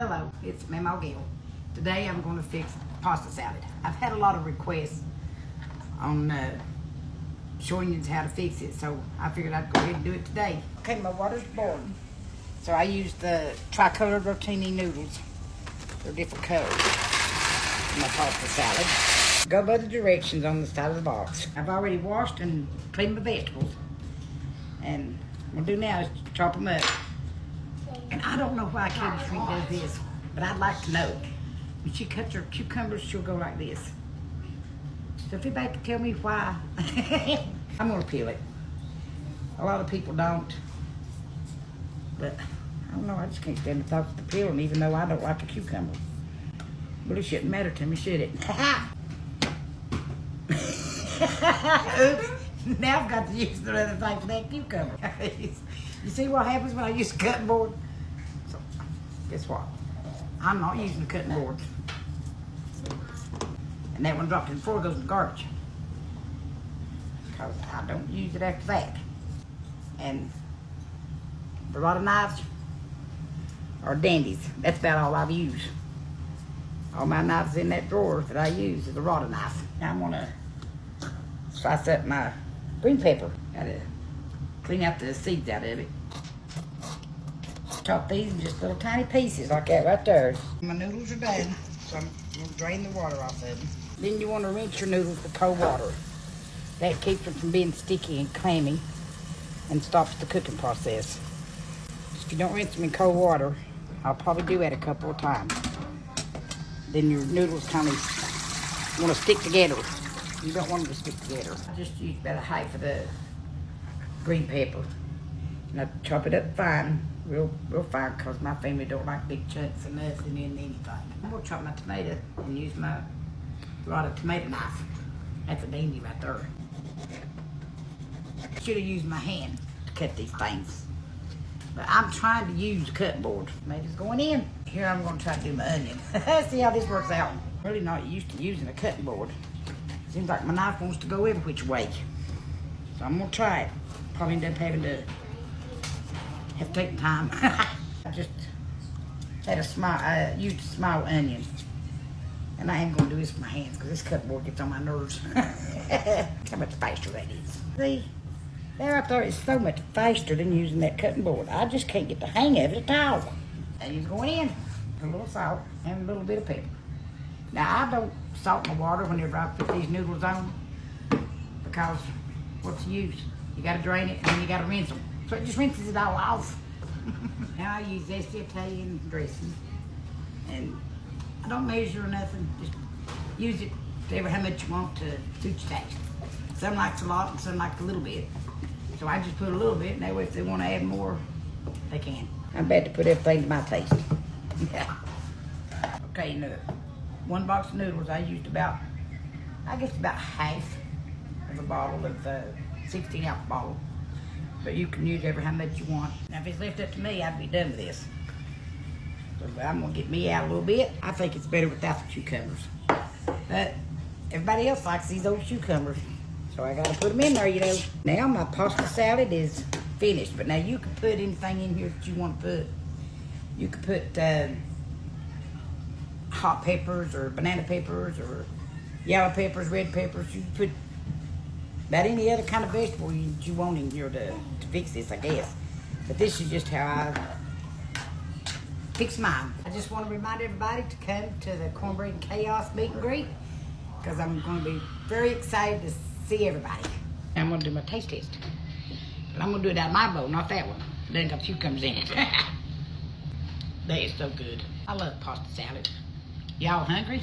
Hello, it's Mama Gail. Today I'm going to fix pasta salad. I've had a lot of requests on showing you how to fix it, so I figured I'd go ahead and do it today. Okay, my water's boiling, so I used the tricolor rotini noodles. They're different colors for my pasta salad. Go by the directions on the side of the box. I've already washed and cleaned my vegetables, and what I'm going to do now is chop them up. And I don't know why Katie Shrink does this, but I'd like to know. When she cuts her cucumbers, she'll go like this. So if anybody can tell me why, I'm gonna peel it. A lot of people don't, but I don't know, I just can't stand the thought of the peeling, even though I don't like a cucumber. But it shouldn't matter to me, should it? Oops, now I've got to use the other thing for that cucumber. You see what happens when I use a cutting board? So, guess what? I'm not using a cutting board. And that one dropped in the floor, goes in the garbage. Because I don't use it after that. And a lot of knives are dandies. That's about all I've used. All my knives in that drawer that I use is a rotting knife. Now I'm gonna slice up my green pepper. Gotta clean out the seeds out of it. Chop these in just little tiny pieces like that right there. My noodles are done, so I'm gonna drain the water off of them. Then you want to rinse your noodles with cold water. That keeps them from being sticky and clammy and stops the cooking process. If you don't rinse them in cold water, I'll probably do that a couple of times. Then your noodles kind of want to stick together. You don't want them to stick together. I just use about a half of the green pepper. And I chop it up fine, real fine, because my family don't like big chunks of nothing in anything. I'm gonna chop my tomato and use my rotted tomato knife. That's a dandy right there. I should have used my hand to cut these things. But I'm trying to use a cutting board. Tomatoes going in. Here I'm gonna try to do my onion. See how this works out. I'm really not used to using a cutting board. Seems like my knife wants to go every which way. So I'm gonna try it. Probably end up having to take time. I just had used a small onion. And I ain't gonna do this with my hands because this cutting board gets on my nerves. How much faster that is. See, there I thought it's so much faster than using that cutting board. I just can't get the hang of it at all. Onion's going in. A little salt and a little bit of pepper. Now I don't salt my water whenever I put these noodles on because what's the use? You gotta drain it and then you gotta rinse them. So it just rinses it all off. Now I use zesty Italian dressing. And I don't measure or nothing. Just use it to how much you want to suit your taste. Some likes a lot and some like a little bit. So I just put a little bit, and that way if they want to add more, they can. I'm bad to put everything to my taste. Yeah. Okay, you know, 1 box of noodles, I used about half of a bottle of 16-ounce bottle. But you can use how much you want. Now if it's left up to me, I'd be done with this. So I'm gonna get me out a little bit. I think it's better without the cucumbers. But everybody else likes these old cucumbers. So I gotta put them in there, you know. Now my pasta salad is finished. But now you can put anything in here that you want to put. You could put hot peppers or banana peppers or yellow peppers, red peppers. You can put about any other kind of vegetable you want in here to fix this, I guess. But this is just how I fix mine. I just want to remind everybody to come to the Cornbread and Chaos meet and greet because I'm going to be very excited to see everybody. I'm going to do my taste test. But I'm going to do it out of my bowl, not that one. It ain't got cucumbers in it. That is so good. I love pasta salad. Y'all hungry?